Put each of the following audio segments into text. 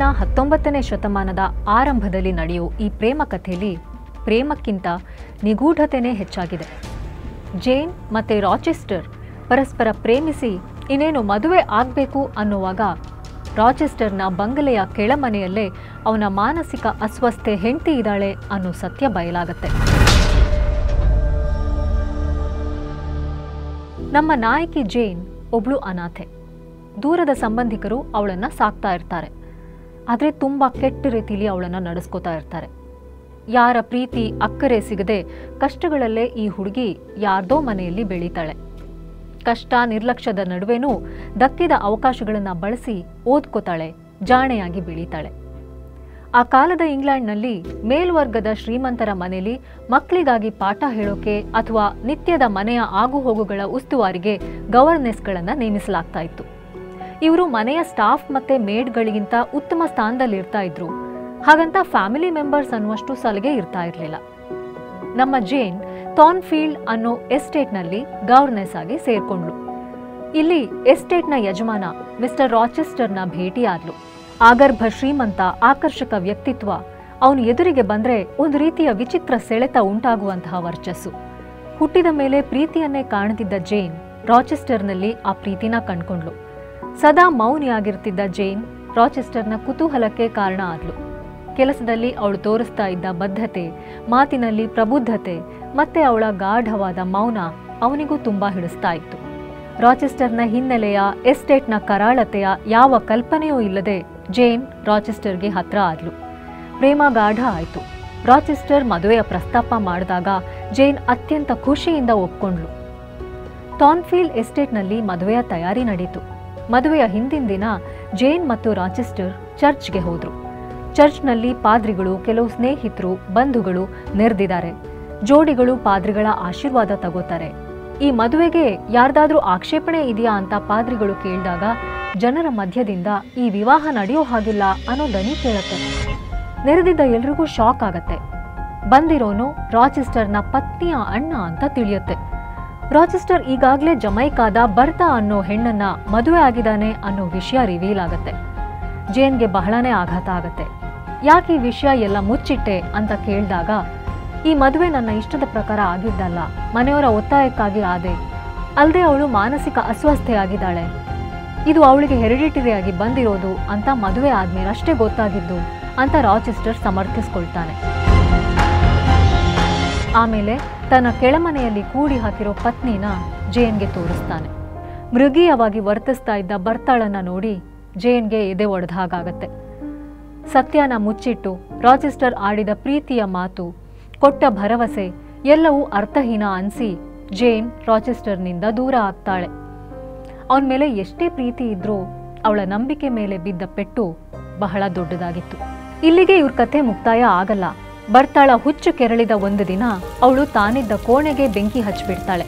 19ನೇ ಶತಮಾನದ ಆರಂಭದಲ್ಲಿ ನಡೆಯೋ ಈ ಪ್ರೇಮ ಕಥೆಯಲ್ಲಿ ಪ್ರೇಮಕ್ಕಿಂತ ನಿಗೂಢತೆನೇ ಹೆಚ್ಚಾಗಿದೆ. ಜೇನ್ ಮತ್ತು ರಾಚೆಸ್ಟರ್ ಪರಸ್ಪರ ಪ್ರೇಮಿಸಿ ಇನ್ನೇನು ಮದುವೆ ಆಗಬೇಕು ಅನ್ನುವಾಗ ರಾಚೆಸ್ಟರ್ನ ಬಂಗಲೆಯ ಕೆಳಮನೆಯಲ್ಲೇ ಅವನ ಮಾನಸಿಕ ಅಸ್ವಸ್ಥೆ ಹೆಂಡತಿ ಇದ್ದಾಳೆ ಅನ್ನೋ ಸತ್ಯ ಬಯಲಾಗತ್ತೆ. ನಮ್ಮ ನಾಯಕಿ ಜೇನ್ ಒಬ್ಳು ಅನಾಥೆ. ದೂರದ ಸಂಬಂಧಿಕರು ಅವಳನ್ನ ಸಾಕ್ತಾ ಇರ್ತಾರೆ. ಆದರೆ ತುಂಬ ಕೆಟ್ಟ ರೀತಿಯಲ್ಲಿ ಅವಳನ್ನು ನಡೆಸ್ಕೋತಾ ಇರ್ತಾರೆ. ಯಾರ ಪ್ರೀತಿ ಅಕ್ಕರೆ ಸಿಗದೆ ಕಷ್ಟಗಳಲ್ಲೇ ಈ ಹುಡುಗಿ ಯಾರ್ದೋ ಮನೆಯಲ್ಲಿ ಬೆಳೀತಾಳೆ. ಕಷ್ಟ ನಿರ್ಲಕ್ಷ್ಯದ ನಡುವೆನೂ ದಕ್ಕಿದ ಅವಕಾಶಗಳನ್ನು ಬಳಸಿ ಓದ್ಕೋತಾಳೆ, ಜಾಣೆಯಾಗಿ ಬೆಳೀತಾಳೆ. ಆ ಕಾಲದ ಇಂಗ್ಲೆಂಡ್ನಲ್ಲಿ ಮೇಲ್ವರ್ಗದ ಶ್ರೀಮಂತರ ಮನೆಯಲ್ಲಿ ಮಕ್ಕಳಿಗಾಗಿ ಪಾಠ ಹೇಳೋಕೆ ಅಥವಾ ನಿತ್ಯದ ಮನೆಯ ಆಗುಹೋಗುಗಳ ಉಸ್ತುವಾರಿಗೆ ಗವರ್ನೆಸ್ಗಳನ್ನು ನೇಮಿಸಲಾಗ್ತಾ ಇತ್ತು. ಇವರು ಮನೆಯ ಸ್ಟಾಫ್ ಮತ್ತೆ ಮೇಡ್ಗಳಿಗಿಂತ ಉತ್ತಮ ಸ್ಥಾನದಲ್ಲಿ ಇರ್ತಾ ಇದ್ರು. ಹಾಗಂತ ಫ್ಯಾಮಿಲಿ ಮೆಂಬರ್ಸ್ ಅನ್ನುವಷ್ಟು ಸಲಿಗೆ ಇರ್ತಾ ಇರಲಿಲ್ಲ. ನಮ್ಮ ಜೇನ್ ಥಾರ್ನ್ಫೀಲ್ಡ್ ಅನ್ನೋ ಎಸ್ಟೇಟ್ನಲ್ಲಿ ಗವರ್ನೆಸ್ ಆಗಿ ಸೇರ್ಕೊಂಡ್ಳು. ಇಲ್ಲಿ ಎಸ್ಟೇಟ್ನ ಯಜಮಾನ ಮಿಸ್ಟರ್ ರಾಚೆಸ್ಟರ್ನ ಭೇಟಿಯಾದ್ಲು. ಆಗರ್ಭ ಶ್ರೀಮಂತ, ಆಕರ್ಷಕ ವ್ಯಕ್ತಿತ್ವ. ಅವನು ಎದುರಿಗೆ ಬಂದ್ರೆ ಒಂದು ರೀತಿಯ ವಿಚಿತ್ರ ಸೆಳೆತ ಉಂಟಾಗುವಂತಹ ವರ್ಚಸ್ಸು. ಹುಟ್ಟಿದ ಮೇಲೆ ಪ್ರೀತಿಯನ್ನೇ ಕಾಣದಿದ್ದ ಜೇನ್ ರಾಚೆಸ್ಟರ್ನಲ್ಲಿ ಆ ಪ್ರೀತಿನ ಕಂಡ್ಕೊಂಡ್ಳು. ಸದಾ ಮೌನಿಯಾಗಿರ್ತಿದ್ದ ಜೇನ್ ರಾಚೆಸ್ಟರ್ನ ಕುತೂಹಲಕ್ಕೆ ಕಾರಣ ಆದ್ಲು. ಕೆಲಸದಲ್ಲಿ ಅವಳು ತೋರಿಸ್ತಾ ಇದ್ದ ಬದ್ಧತೆ, ಮಾತಿನಲ್ಲಿ ಪ್ರಬುದ್ಧತೆ ಮತ್ತೆ ಅವಳ ಗಾಢವಾದ ಮೌನ ಅವನಿಗೂ ತುಂಬಾ ಹಿಡಿಸ್ತಾ ಇತ್ತು. ರಾಚೆಸ್ಟರ್ನ ಹಿನ್ನೆಲೆಯ, ಎಸ್ಟೇಟ್ನ ಕರಾಳತೆಯ ಯಾವ ಕಲ್ಪನೆಯೂ ಇಲ್ಲದೆ ಜೇನ್ ರಾಚೆಸ್ಟರ್ಗೆ ಹತ್ರ ಆದ್ಲು. ಪ್ರೇಮ ಗಾಢ ಆಯಿತು. ರಾಚೆಸ್ಟರ್ ಮದುವೆಯ ಪ್ರಸ್ತಾಪ ಮಾಡಿದಾಗ ಜೇನ್ ಅತ್ಯಂತ ಖುಷಿಯಿಂದ ಒಪ್ಕೊಂಡ್ಳು. ಥಾರ್ನ್ಫೀಲ್ಡ್ ಎಸ್ಟೇಟ್ನಲ್ಲಿ ಮದುವೆಯ ತಯಾರಿ ನಡೀತು. ಮದುವೆಯ ಹಿಂದಿನ ದಿನ ಜೇನ್ ಮತ್ತು ರಾಚೆಸ್ಟರ್ ಚರ್ಚ್ಗೆ ಹೋದ್ರು. ಚರ್ಚ್ನಲ್ಲಿ ಪಾದ್ರಿಗಳು, ಕೆಲವು ಸ್ನೇಹಿತರು, ಬಂಧುಗಳು ನೆರೆದಿದ್ದಾರೆ. ಜೋಡಿಗಳು ಪಾದ್ರಿಗಳ ಆಶೀರ್ವಾದ ತಗೋತಾರೆ. ಈ ಮದುವೆಗೆ ಯಾರ್ದಾದ್ರೂ ಆಕ್ಷೇಪಣೆ ಇದೆಯಾ ಅಂತ ಪಾದ್ರಿಗಳು ಕೇಳಿದಾಗ ಜನರ ಮಧ್ಯದಿಂದ ಈ ವಿವಾಹ ನಡೆಯೋ ಹಾಗಿಲ್ಲ ಅನ್ನೋ ದನಿ ಕೇಳುತ್ತೆ. ನೆರೆದಿದ್ದ ಎಲ್ರಿಗೂ ಶಾಕ್ ಆಗತ್ತೆ. ಬಂದಿರೋನು ರಾಚೆಸ್ಟರ್ನ ಪತ್ನಿಯ ಅಣ್ಣ ಅಂತ ತಿಳಿಯುತ್ತೆ. ರಾಚೆಸ್ಟರ್ ಈಗಾಗಲೇ ಜಮೈಕಾದ ಬರ್ತಾ ಅನ್ನೋ ಹೆಣ್ಣನ್ನ ಮದುವೆ ಆಗಿದ್ದಾನೆ ಅನ್ನೋ ವಿಷಯ ರಿವೀಲ್ ಆಗತ್ತೆ. ಜೇನ್ಗೆ ಬಹಳನೇ ಆಘಾತ ಆಗತ್ತೆ. ಯಾಕೆ ಈ ವಿಷಯ ಎಲ್ಲ ಮುಚ್ಚಿಟ್ಟೆ ಅಂತ ಕೇಳಿದಾಗ, ಈ ಮದುವೆ ನನ್ನ ಇಷ್ಟದ ಪ್ರಕಾರ ಆಗಿದ್ದಲ್ಲ, ಮನೆಯವರ ಒತ್ತಾಯಕ್ಕಾಗಿ ಆದೆ. ಅಲ್ಲದೆ ಅವಳು ಮಾನಸಿಕ ಅಸ್ವಸ್ಥೆಯಾಗಿದ್ದಾಳೆ. ಇದು ಅವಳಿಗೆ ಹೆರಿಡಿಟರಿಯಾಗಿ ಬಂದಿರೋದು ಅಂತ ಮದುವೆ ಆದ್ಮೇಲೆ ಅಷ್ಟೇ ಗೊತ್ತಾಗಿದ್ದು ಅಂತ ರಾಚೆಸ್ಟರ್ ಸಮರ್ಥಿಸ್ಕೊಳ್ತಾನೆ. ಆಮೇಲೆ ತನ್ನ ಕೆಳಮನೆಯಲ್ಲಿ ಕೂಡಿ ಹಾಕಿರೋ ಪತ್ನಿನ ಜೇನ್ಗೆ ತೋರಿಸ್ತಾನೆ. ಮೃಗೀಯವಾಗಿ ವರ್ತಿಸ್ತಾ ಇದ್ದ ಬರ್ತಾಳನ್ನ ನೋಡಿ ಜೇನ್ಗೆ ಎದೆ ಒಡೆದ ಹಾಗಾಗತ್ತೆ. ಸತ್ಯನ ಮುಚ್ಚಿಟ್ಟು ರಾಚೆಸ್ಟರ್ ಆಡಿದ ಪ್ರೀತಿಯ ಮಾತು, ಕೊಟ್ಟ ಭರವಸೆ ಎಲ್ಲವೂ ಅರ್ಥಹೀನ ಅನ್ಸಿ ಜೇನ್ ರಾಚೆಸ್ಟರ್ನಿಂದ ದೂರ ಆಗ್ತಾಳೆ. ಅವನ ಮೇಲೆ ಎಷ್ಟೇ ಪ್ರೀತಿ ಇದ್ರೂ ಅವಳ ನಂಬಿಕೆ ಮೇಲೆ ಬಿದ್ದ ಪೆಟ್ಟು ಬಹಳ ದೊಡ್ಡದಾಗಿತ್ತು. ಇಲ್ಲಿಗೆ ಇವ್ರ ಕಥೆ ಮುಕ್ತಾಯ ಆಗಲ್ಲ. ಬರ್ತಾಳ ಹುಚ್ಚು ಕೆರಳಿದ ಒಂದು ದಿನ ಅವಳು ತಾನಿದ್ದ ಕೋಣೆಗೆ ಬೆಂಕಿ ಹಚ್ಚಿಬಿಡ್ತಾಳೆ.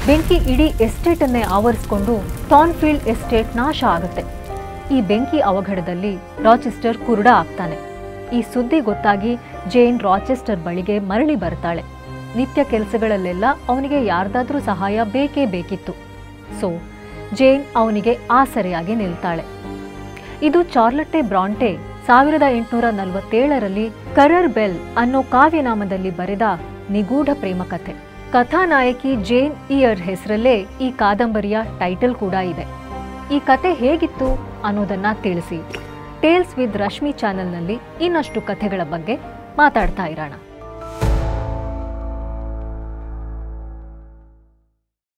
ಬೆಂಕಿ ಇಡೀ ಎಸ್ಟೇಟನ್ನೇ ಆವರಿಸ್ಕೊಂಡು ಥಾರ್ನ್ಫೀಲ್ಡ್ ಎಸ್ಟೇಟ್ ನಾಶ ಆಗುತ್ತೆ. ಈ ಬೆಂಕಿ ಅವಘಡದಲ್ಲಿ ರಾಚೆಸ್ಟರ್ ಕುರುಡ ಆಗ್ತಾನೆ. ಈ ಸುದ್ದಿ ಗೊತ್ತಾಗಿ ಜೇನ್ ರಾಚೆಸ್ಟರ್ ಬಳಿಗೆ ಮರಳಿ ಬರ್ತಾಳೆ. ನಿತ್ಯ ಕೆಲಸಗಳಲ್ಲೆಲ್ಲ ಅವನಿಗೆ ಯಾರ್ದಾದ್ರೂ ಸಹಾಯ ಬೇಕೇ ಬೇಕಿತ್ತು. ಸೊ ಜೇನ್ ಅವನಿಗೆ ಆಸರೆಯಾಗಿ ನಿಲ್ತಾಳೆ. ಇದು ಚಾರ್ಲಟ್ಟೆ ಬ್ರಾಂಟೆ 1847ರಲ್ಲಿ ಕರರ್ ಬೆಲ್ ಅನ್ನೋ ಕಾವ್ಯನಾಮದಲ್ಲಿ ಬರೆದ ನಿಗೂಢ ಪ್ರೇಮ ಕಥೆ. ಕಥಾನಾಯಕಿ ಜೇನ್ ಇಯರ್ ಹೆಸರಲ್ಲೇ ಈ ಕಾದಂಬರಿಯ ಟೈಟಲ್ ಕೂಡ ಇದೆ. ಈ ಕತೆ ಹೇಗಿತ್ತು ಅನ್ನೋದನ್ನ ತಿಳಿಸಿ. ಟೇಲ್ಸ್ ವಿತ್ ರಶ್ಮಿ ಚಾನೆಲ್ನಲ್ಲಿ ಇನ್ನಷ್ಟು ಕಥೆಗಳ ಬಗ್ಗೆ ಮಾತಾಡ್ತಾ ಇರೋಣ.